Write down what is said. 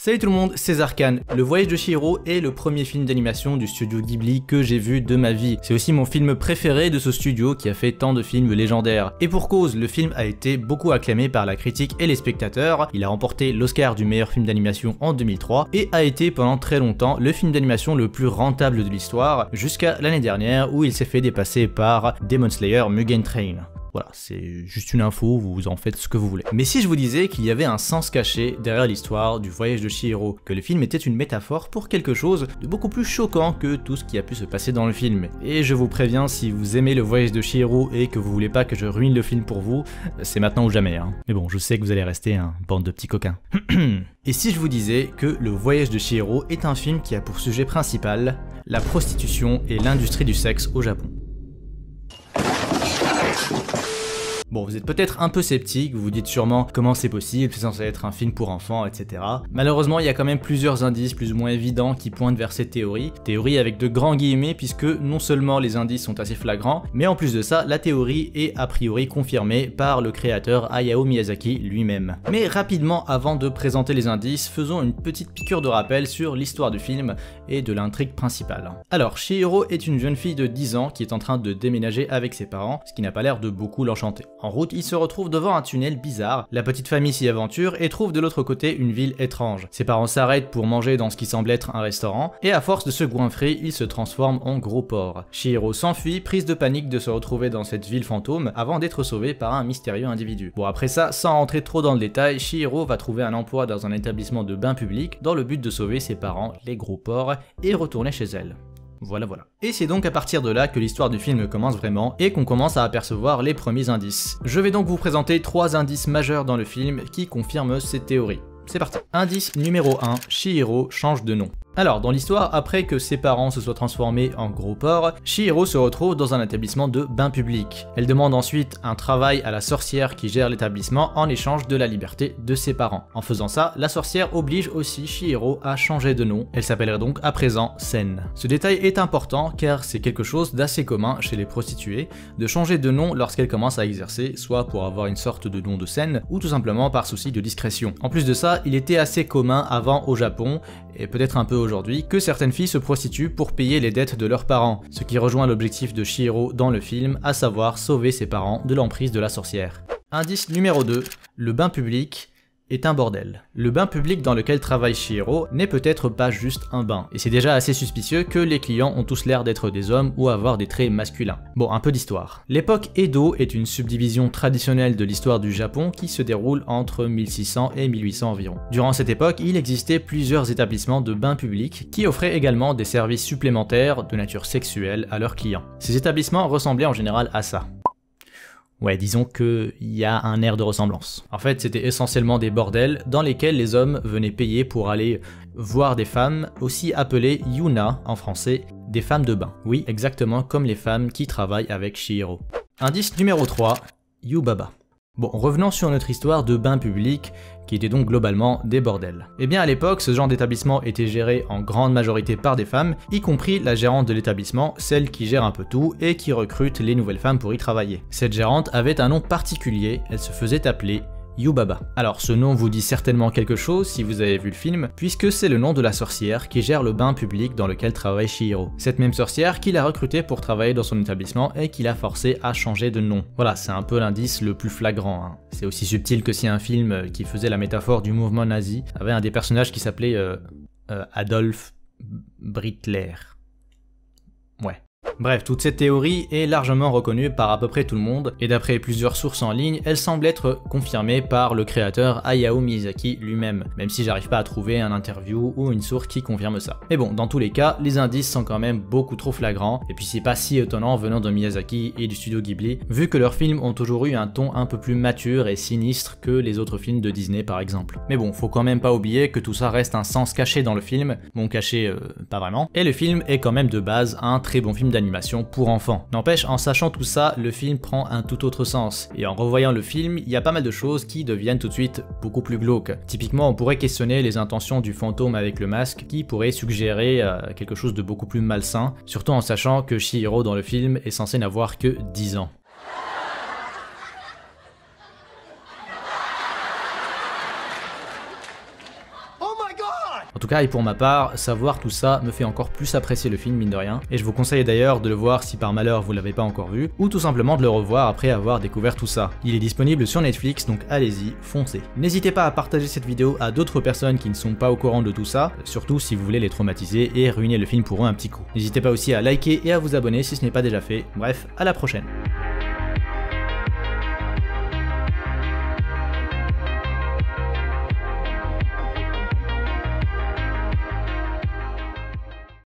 Salut tout le monde, c'est Zarkan. Le Voyage de Chihiro est le premier film d'animation du studio Ghibli que j'ai vu de ma vie. C'est aussi mon film préféré de ce studio qui a fait tant de films légendaires. Et pour cause, le film a été beaucoup acclamé par la critique et les spectateurs. Il a remporté l'Oscar du meilleur film d'animation en 2003 et a été pendant très longtemps le film d'animation le plus rentable de l'histoire jusqu'à l'année dernière où il s'est fait dépasser par Demon Slayer Mugen Train. Voilà, c'est juste une info, vous en faites ce que vous voulez. Mais si je vous disais qu'il y avait un sens caché derrière l'histoire du voyage de Chihiro, que le film était une métaphore pour quelque chose de beaucoup plus choquant que tout ce qui a pu se passer dans le film. Et je vous préviens, si vous aimez le voyage de Chihiro et que vous voulez pas que je ruine le film pour vous, c'est maintenant ou jamais. Mais bon, je sais que vous allez rester bande de petits coquins. Et si je vous disais que le voyage de Chihiro est un film qui a pour sujet principal la prostitution et l'industrie du sexe au Japon. Bon, vous êtes peut-être un peu sceptique, vous vous dites sûrement comment c'est possible, c'est censé être un film pour enfants, etc. Malheureusement, il y a quand même plusieurs indices plus ou moins évidents qui pointent vers cette théorie. Théorie avec de grands guillemets puisque non seulement les indices sont assez flagrants, mais en plus de ça, la théorie est a priori confirmée par le créateur Hayao Miyazaki lui-même. Mais rapidement, avant de présenter les indices, faisons une petite piqûre de rappel sur l'histoire du film et de l'intrigue principale. Alors, Chihiro est une jeune fille de 10 ans qui est en train de déménager avec ses parents, ce qui n'a pas l'air de beaucoup l'enchanter. En route, il se retrouve devant un tunnel bizarre, la petite famille s'y aventure et trouve de l'autre côté une ville étrange. Ses parents s'arrêtent pour manger dans ce qui semble être un restaurant, et à force de se goinfrer, il se transforme en gros porc. Chihiro s'enfuit, prise de panique de se retrouver dans cette ville fantôme avant d'être sauvé par un mystérieux individu. Bon, après ça, sans rentrer trop dans le détail, Chihiro va trouver un emploi dans un établissement de bain public dans le but de sauver ses parents, les gros porcs, et retourner chez elle. Voilà. Et c'est donc à partir de là que l'histoire du film commence vraiment et qu'on commence à apercevoir les premiers indices. Je vais donc vous présenter 3 indices majeurs dans le film qui confirment cette théorie. C'est parti. Indice numéro 1, Chihiro change de nom. Alors, dans l'histoire, après que ses parents se soient transformés en gros porcs, Chihiro se retrouve dans un établissement de bain public. Elle demande ensuite un travail à la sorcière qui gère l'établissement en échange de la liberté de ses parents. En faisant ça, la sorcière oblige aussi Chihiro à changer de nom. Elle s'appellerait donc à présent Sen. Ce détail est important car c'est quelque chose d'assez commun chez les prostituées, de changer de nom lorsqu'elles commencent à exercer, soit pour avoir une sorte de nom de scène, ou tout simplement par souci de discrétion. En plus de ça, il était assez commun avant au Japon, et peut-être un peu aujourd'hui, que certaines filles se prostituent pour payer les dettes de leurs parents, ce qui rejoint l'objectif de Chihiro dans le film, à savoir sauver ses parents de l'emprise de la sorcière. Indice numéro 2, le bain public est un bordel. Le bain public dans lequel travaille Chihiro n'est peut-être pas juste un bain, et c'est déjà assez suspicieux que les clients ont tous l'air d'être des hommes ou avoir des traits masculins. Bon, un peu d'histoire. L'époque Edo est une subdivision traditionnelle de l'histoire du Japon qui se déroule entre 1600 et 1800 environ. Durant cette époque, il existait plusieurs établissements de bains publics qui offraient également des services supplémentaires de nature sexuelle à leurs clients. Ces établissements ressemblaient en général à ça. Ouais, disons qu'il y a un air de ressemblance. En fait, c'était essentiellement des bordels dans lesquels les hommes venaient payer pour aller voir des femmes, aussi appelées yuna en français, des femmes de bain. Oui, exactement comme les femmes qui travaillent avec Chihiro. Indice numéro 3, Yubaba. Bon, revenons sur notre histoire de bain public, qui était donc globalement des bordels. Eh bien à l'époque, ce genre d'établissement était géré en grande majorité par des femmes, y compris la gérante de l'établissement, celle qui gère un peu tout et qui recrute les nouvelles femmes pour y travailler. Cette gérante avait un nom particulier, elle se faisait appeler Yubaba. Alors ce nom vous dit certainement quelque chose si vous avez vu le film, puisque c'est le nom de la sorcière qui gère le bain public dans lequel travaille Chihiro. Cette même sorcière qui l'a recruté pour travailler dans son établissement et qui l'a forcé à changer de nom. Voilà, c'est un peu l'indice le plus flagrant. C'est aussi subtil que si un film qui faisait la métaphore du mouvement nazi avait un des personnages qui s'appelait Adolf Hitler. Ouais. Bref, toute cette théorie est largement reconnue par à peu près tout le monde, et d'après plusieurs sources en ligne, elle semble être confirmée par le créateur Hayao Miyazaki lui-même, même si j'arrive pas à trouver un interview ou une source qui confirme ça. Mais bon, dans tous les cas, les indices sont quand même beaucoup trop flagrants, et puis c'est pas si étonnant venant de Miyazaki et du studio Ghibli, vu que leurs films ont toujours eu un ton un peu plus mature et sinistre que les autres films de Disney par exemple. Mais bon, faut quand même pas oublier que tout ça reste un sens caché dans le film, bon caché pas vraiment, et le film est quand même de base un très bon film d'animation pour enfants. N'empêche, en sachant tout ça, le film prend un tout autre sens. Et en revoyant le film, il y a pas mal de choses qui deviennent tout de suite beaucoup plus glauques. Typiquement, on pourrait questionner les intentions du fantôme avec le masque, qui pourrait suggérer quelque chose de beaucoup plus malsain, surtout en sachant que Chihiro dans le film est censé n'avoir que 10 ans. Oh my En tout cas, et pour ma part, savoir tout ça me fait encore plus apprécier le film, mine de rien, et je vous conseille d'ailleurs de le voir si par malheur vous l'avez pas encore vu, ou tout simplement de le revoir après avoir découvert tout ça. Il est disponible sur Netflix, donc allez-y, foncez. N'hésitez pas à partager cette vidéo à d'autres personnes qui ne sont pas au courant de tout ça, surtout si vous voulez les traumatiser et ruiner le film pour eux un petit coup. N'hésitez pas aussi à liker et à vous abonner si ce n'est pas déjà fait. Bref, à la prochaine.